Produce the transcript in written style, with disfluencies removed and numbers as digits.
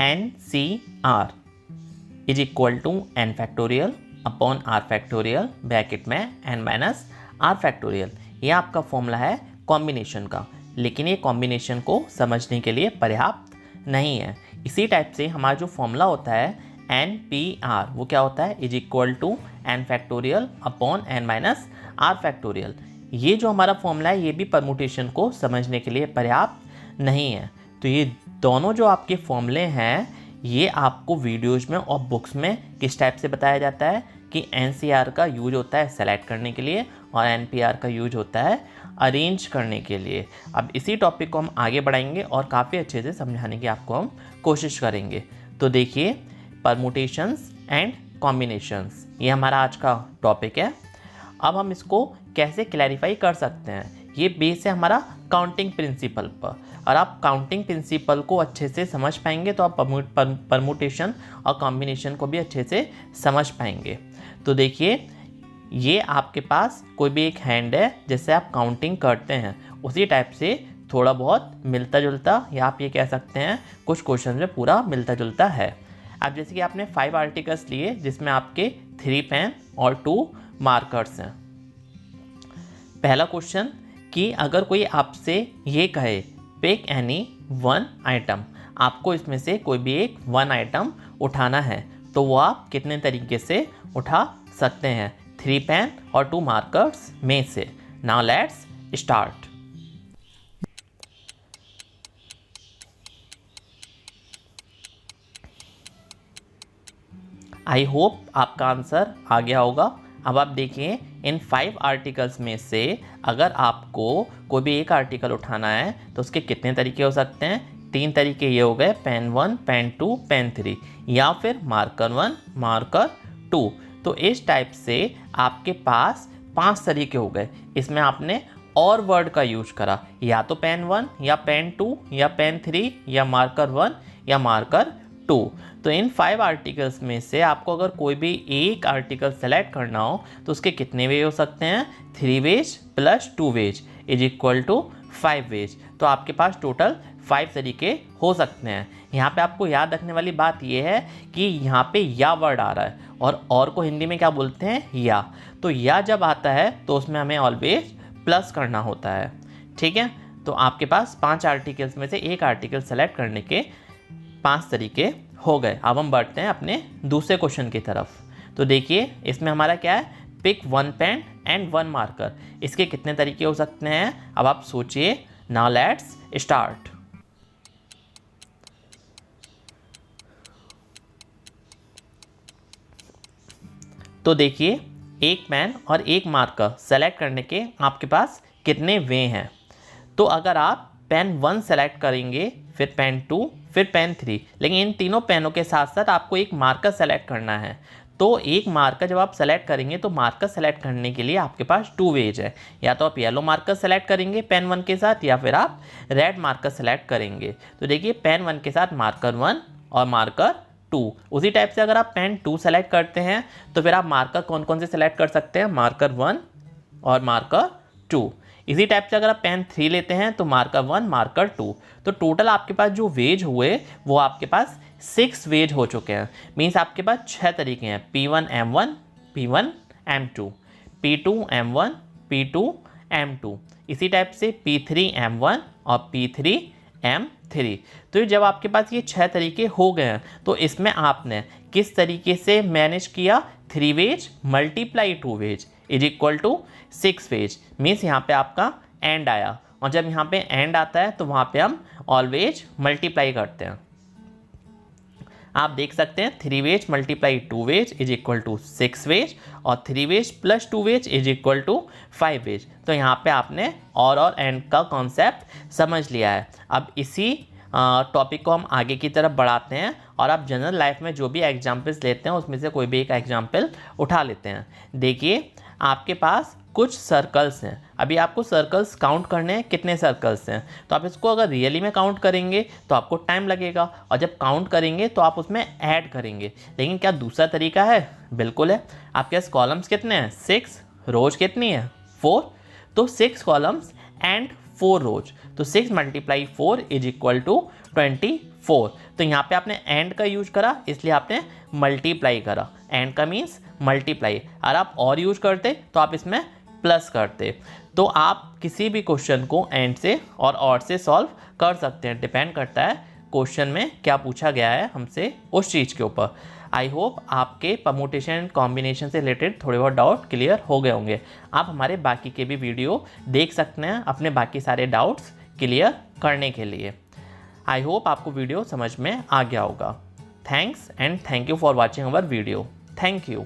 NCR is equal to n factorial upon r factorial bracket में n minus r factorial. ये आपका formula है combination का, लेकिन ये कॉम्बिनेशन को समझने के लिए पर्याप्त नहीं है। इसी टाइप से हमारा जो फॉर्मूला होता है NPR वो क्या होता है, is equal to n factorial upon n minus r factorial. ये जो हमारा फॉर्मूला है ये भी परमुटेशन को समझने के लिए पर्याप्त नहीं है। तो ये दोनों जो आपके फॉर्मूले हैं ये आपको वीडियोज़ में और बुक्स में किस टाइप से बताया जाता है कि NCR का यूज होता है सेलेक्ट करने के लिए और NPR का यूज होता है अरेंज करने के लिए। अब इसी टॉपिक को हम आगे बढ़ाएंगे और काफ़ी अच्छे से समझाने की आपको हम कोशिश करेंगे। तो देखिए, परमुटेशंस एंड कॉम्बिनेशंस ये हमारा आज का टॉपिक है। अब हम इसको कैसे क्लैरिफाई कर सकते हैं, ये बेस है हमारा काउंटिंग प्रिंसिपल पर। और आप काउंटिंग प्रिंसिपल को अच्छे से समझ पाएंगे तो आप परमुटेशन और कॉम्बिनेशन को भी अच्छे से समझ पाएंगे। तो देखिए, ये आपके पास कोई भी एक हैंड है, जैसे आप काउंटिंग करते हैं उसी टाइप से थोड़ा बहुत मिलता जुलता, या आप ये कह सकते हैं कुछ क्वेश्चन में पूरा मिलता जुलता है। अब जैसे कि आपने 5 आर्टिकल्स लिए जिसमें आपके 3 पेन और 2 मार्कर्स हैं। पहला क्वेश्चन कि अगर कोई आपसे ये कहे पिक एनी वन आइटम, आपको इसमें से कोई भी एक वन आइटम उठाना है, तो वो आप कितने तरीके से उठा सकते हैं 3 पेन और 2 मार्कर्स में से। Now let's start. I hope आपका आंसर आ गया होगा। अब आप देखिए, इन 5 आर्टिकल्स में से अगर आपको कोई भी एक आर्टिकल उठाना है तो उसके कितने तरीके हो सकते हैं, 3 तरीके ये हो गए, पेन 1, पेन 2, पेन 3, या फिर मार्कर 1, मार्कर 2। तो इस टाइप से आपके पास 5 तरीके हो गए। इसमें आपने और वर्ड का यूज करा, या तो पेन 1 या पेन 2 या पेन 3 या मार्कर 1 या मार्कर 2। तो इन 5 आर्टिकल्स में से आपको अगर कोई भी एक आर्टिकल सेलेक्ट करना हो तो उसके कितने वे हो सकते हैं, 3 ways plus 2 ways is equal to 5 ways. तो आपके पास टोटल 5 तरीके हो सकते हैं। यहाँ पे आपको याद रखने वाली बात यह है कि यहाँ पे या वर्ड आ रहा है, और को हिंदी में क्या बोलते हैं, या। तो या जब आता है तो उसमें हमें ऑलवेज प्लस करना होता है, ठीक है। तो आपके पास 5 आर्टिकल्स में से एक आर्टिकल सेलेक्ट करने के 5 तरीके हो गए। अब हम बढ़ते हैं अपने दूसरे क्वेश्चन की तरफ। तो देखिए, इसमें हमारा क्या है, पिक 1 पेन एंड 1 मार्कर। इसके कितने तरीके हो सकते हैं, अब आप सोचिए। Now let's start. तो देखिए, एक पेन और एक मार्कर सेलेक्ट करने के आपके पास कितने वे हैं। तो अगर आप पेन 1 सेलेक्ट करेंगे, फिर पेन 2, फिर पेन 3, लेकिन इन तीनों पेनों के साथ साथ आपको एक मार्कर सेलेक्ट करना है। तो एक मार्कर जब आप सेलेक्ट करेंगे तो मार्कर सेलेक्ट करने के लिए आपके पास 2 वेज है, या तो आप येलो मार्कर सेलेक्ट करेंगे पेन 1 के साथ, या फिर आप रेड मार्कर सेलेक्ट करेंगे। तो देखिए, पेन 1 के साथ मार्कर 1 और मार्कर 2। उसी टाइप से अगर आप पेन 2 सेलेक्ट करते हैं तो फिर आप मार्कर कौन कौन से सेलेक्ट कर सकते हैं, मार्कर 1 और मार्कर 2। इसी टाइप से अगर आप पेन 3 लेते हैं तो मार्कर 1, मार्कर 2। तो टोटल आपके पास जो वेज हुए वो आपके पास 6 वेज हो चुके हैं। मीन्स आपके पास 6 तरीके हैं, P1 M1, P1 M2, P2 M1, P2 M2। इसी टाइप से P3 M1 और P3 M3। तो जब आपके पास ये 6 तरीके हो गए हैं तो इसमें आपने किस तरीके से मैनेज किया, 3 ways multiply 2 ways is equal to 6 ways. Means यहाँ पे आपका एंड आया, और जब यहाँ पे एंड आता है तो वहाँ पे हम ऑलवेज मल्टीप्लाई करते हैं। आप देख सकते हैं 3 ways multiply 2 ways is equal to 6 ways, और 3 ways plus 2 ways is equal to 5 ways. तो यहाँ पे आपने और एंड का कॉन्सेप्ट समझ लिया है। अब इसी टॉपिक को हम आगे की तरफ बढ़ाते हैं और आप जनरल लाइफ में जो भी एग्जाम्पल्स लेते हैं उसमें से कोई भी एक एग्जाम्पल उठा लेते हैं। देखिए, आपके पास कुछ सर्कल्स हैं। अभी आपको सर्कल्स काउंट करने हैं, कितने सर्कल्स हैं। तो आप इसको अगर रियली में काउंट करेंगे तो आपको टाइम लगेगा, और जब काउंट करेंगे तो आप उसमें ऐड करेंगे। लेकिन क्या दूसरा तरीका है, बिल्कुल है। आपके पास कॉलम्स कितने हैं, 6, रोज कितनी है, 4। तो 6 कॉलम्स एंड 4 रोज। तो 6 × 4 इज इक्वल टू 24। तो यहाँ पे आपने एंड का यूज करा, इसलिए आपने मल्टीप्लाई करा। एंड का मीन्स मल्टीप्लाई। अगर आप और यूज करते तो आप इसमें प्लस करते। तो आप किसी भी क्वेश्चन को एंड से और से सॉल्व कर सकते हैं, डिपेंड करता है क्वेश्चन में क्या पूछा गया है हमसे उस चीज़ के ऊपर। आई होप आपके परमुटेशन एंड कॉम्बिनेशन से रिलेटेड थोड़े बहुत डाउट क्लियर हो गए होंगे। आप हमारे बाकी के भी वीडियो देख सकते हैं अपने बाकी सारे डाउट्स क्लियर करने के लिए। आई होप आपको वीडियो समझ में आ गया होगा। Thanks and thank you for watching our video. Thank you.